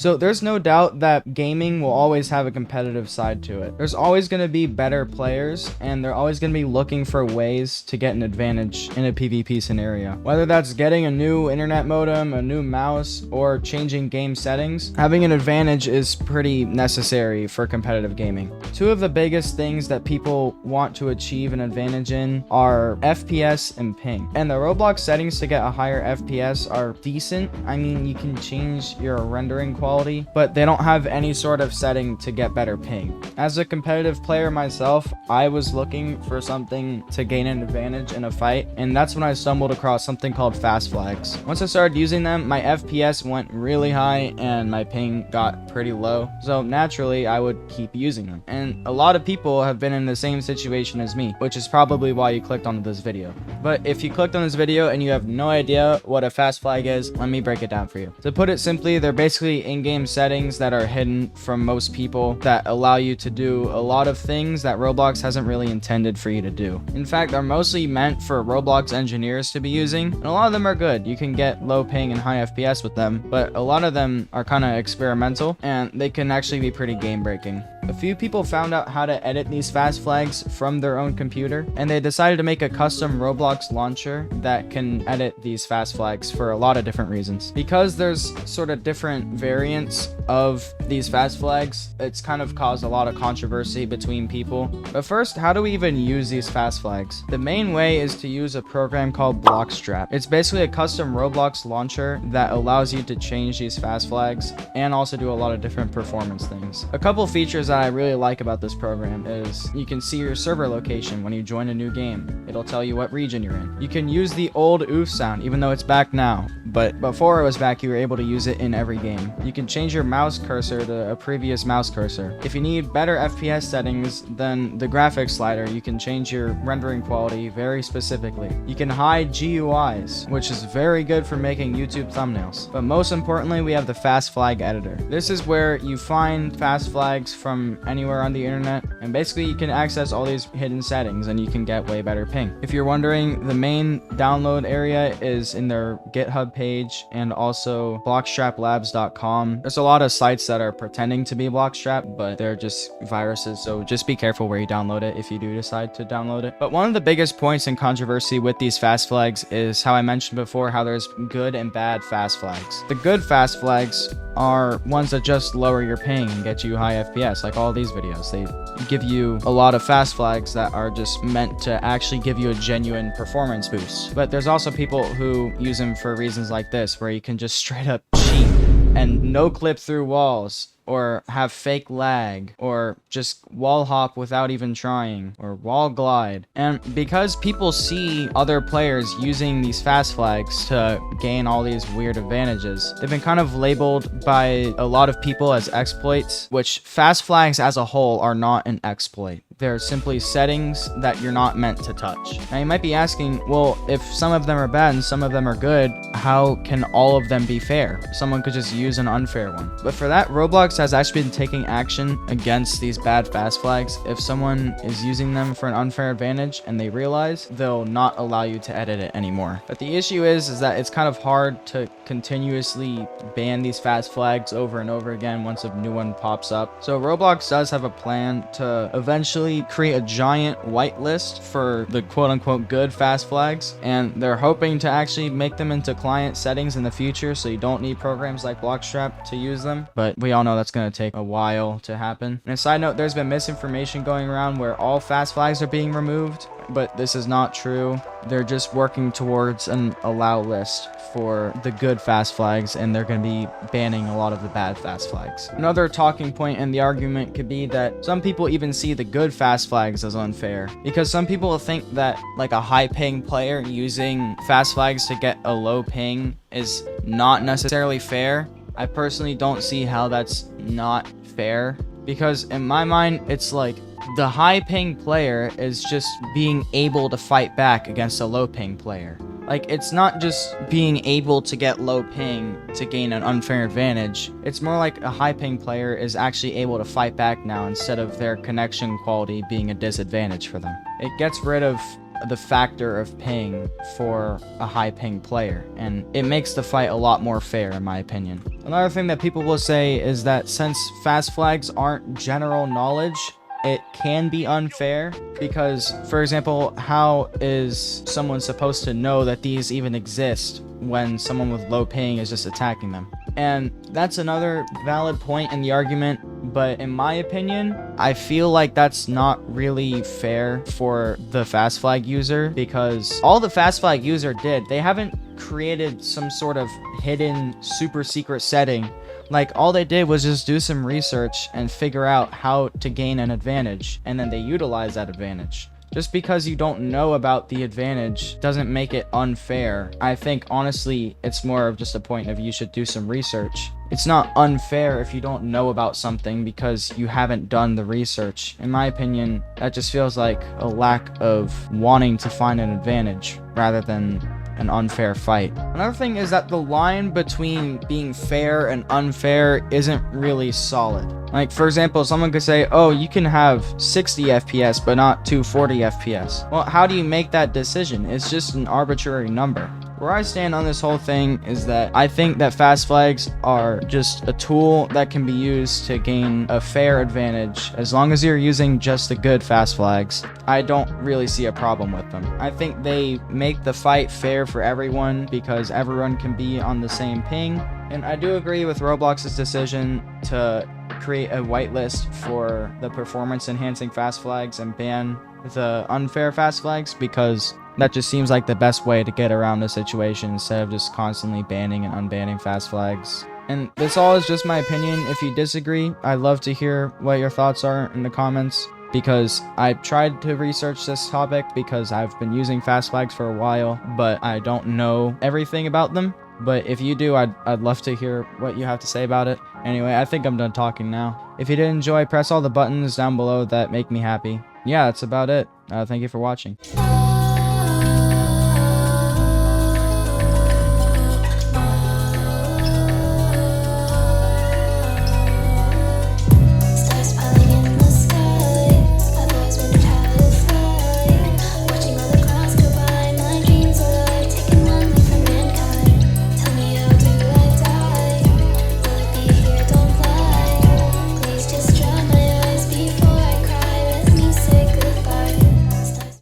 So there's no doubt that gaming will always have a competitive side to it. There's always going to be better players, and they're always going to be looking for ways to get an advantage in a PvP scenario. Whether that's getting a new internet modem, a new mouse, or changing game settings, having an advantage is pretty necessary for competitive gaming. Two of the biggest things that people want to achieve an advantage in are FPS and ping. And the Roblox settings to get a higher FPS are decent. I mean, you can change your rendering quality, but they don't have any sort of setting to get better ping. As a competitive player myself, I was looking for something to gain an advantage in a fight, and that's when I stumbled across something called fast flags. Once I started using them, my FPS went really high and my ping got pretty low, so naturally I would keep using them. And a lot of people have been in the same situation as me, which is probably why you clicked on this video. But if you clicked on this video and you have no idea what a fast flag is, let me break it down for you. To put it simply, they're basically in-game settings that are hidden from most people that allow you to do a lot of things that Roblox hasn't really intended for you to do. In fact, they're mostly meant for Roblox engineers to be using, and a lot of them are good. You can get low ping and high FPS with them, but a lot of them are kind of experimental, and they can actually be pretty game breaking. A few people found out how to edit these fast flags from their own computer, and they decided to make a custom Roblox launcher that can edit these fast flags for a lot of different reasons. Because there's sort of different variants of these fast flags, it's kind of caused a lot of controversy between people. But first, how do we even use these fast flags? The main way is to use a program called Blockstrap. It's basically a custom Roblox launcher that allows you to change these fast flags and also do a lot of different performance things. A couple features that I really like about this program is you can see your server location when you join a new game. It'll tell you what region you're in. You can use the old oof sound, even though it's back now, but before it was back, you were able to use it in every game. You can change your mouse cursor to a previous mouse cursor. If you need better FPS settings than the graphics slider, you can change your rendering quality very specifically. You can hide GUIs, which is very good for making YouTube thumbnails. But most importantly, we have the fast flag editor. This is where you find fast flags from anywhere on the internet, and basically you can access all these hidden settings and you can get way better ping. If you're wondering, the main download area is in their GitHub page and also blockstraplabs.com. There's a lot of sites that are pretending to be Blockstrap, but they're just viruses, so just be careful where you download it if you do decide to download it. But one of the biggest points in controversy with these fast flags is how I mentioned before, how there's good and bad fast flags. The good fast flags are ones that just lower your ping and get you high FPS, like all these videos. They give you a lot of fast flags that are just meant to actually give you a genuine performance boost. But there's also people who use them for reasons like this, where you can just straight up cheat and no clip through walls, or have fake lag, or just wall hop without even trying, or wall glide. And because people see other players using these fast flags to gain all these weird advantages, they've been kind of labeled by a lot of people as exploits, which fast flags as a whole are not an exploit. They're simply settings that you're not meant to touch. Now you might be asking, well, if some of them are bad and some of them are good, how can all of them be fair? Someone could just use an unfair one. But for that, Roblox has actually been taking action against these bad fast flags. If someone is using them for an unfair advantage and they realize, they'll not allow you to edit it anymore. But the issue is that it's kind of hard to continuously ban these fast flags over and over again once a new one pops up. So Roblox does have a plan to eventually create a giant whitelist for the quote-unquote good fast flags, and they're hoping to actually make them into client settings in the future, so you don't need programs like Blockstrap to use them. But we all know that's going to take a while to happen. And a side note, there's been misinformation going around where all fast flags are being removed, but this is not true. They're just working towards an allow list for the good fast flags, and they're going to be banning a lot of the bad fast flags. Another talking point in the argument could be that some people even see the good fast flags as unfair, because some people think that like a high ping player using fast flags to get a low ping is not necessarily fair. I personally don't see how that's not fair, because in my mind, it's like the high ping player is just being able to fight back against a low ping player. Like, it's not just being able to get low ping to gain an unfair advantage. It's more like a high ping player is actually able to fight back now instead of their connection quality being a disadvantage for them. It gets rid of the factor of paying for a high paying player, and it makes the fight a lot more fair in my opinion. Another thing that people will say is that since fast flags aren't general knowledge, it can be unfair because, for example, how is someone supposed to know that these even exist when someone with low ping is just attacking them? And that's another valid point in the argument, but in my opinion, I feel like that's not really fair for the fast flag user, because all the fast flag user did, they haven't created some sort of hidden super secret setting. Like, all they did was just do some research and figure out how to gain an advantage, and then they utilize that advantage. Just because you don't know about the advantage doesn't make it unfair. I think, honestly, it's more of just a point of you should do some research. It's not unfair if you don't know about something because you haven't done the research. In my opinion, that just feels like a lack of wanting to find an advantage rather than an unfair fight. Another thing is that the line between being fair and unfair isn't really solid. Like, for example, someone could say, oh, you can have 60 FPS but not 240 FPS. Well, how do you make that decision? It's just an arbitrary number. Where I stand on this whole thing is that I think that fast flags are just a tool that can be used to gain a fair advantage. As long as you're using just the good fast flags, I don't really see a problem with them. I think they make the fight fair for everyone because everyone can be on the same ping. And I do agree with Roblox's decision to create a whitelist for the performance enhancing fast flags and ban the unfair fast flags, because that just seems like the best way to get around the situation instead of just constantly banning and unbanning fast flags. And this all is just my opinion. If you disagree, I'd love to hear what your thoughts are in the comments, because I tried to research this topic because I've been using fast flags for a while, but I don't know everything about them. But if you do, I'd love to hear what you have to say about it. Anyway, I think I'm done talking now. If you did enjoy, press all the buttons down below that make me happy. Yeah, that's about it. Thank you for watching.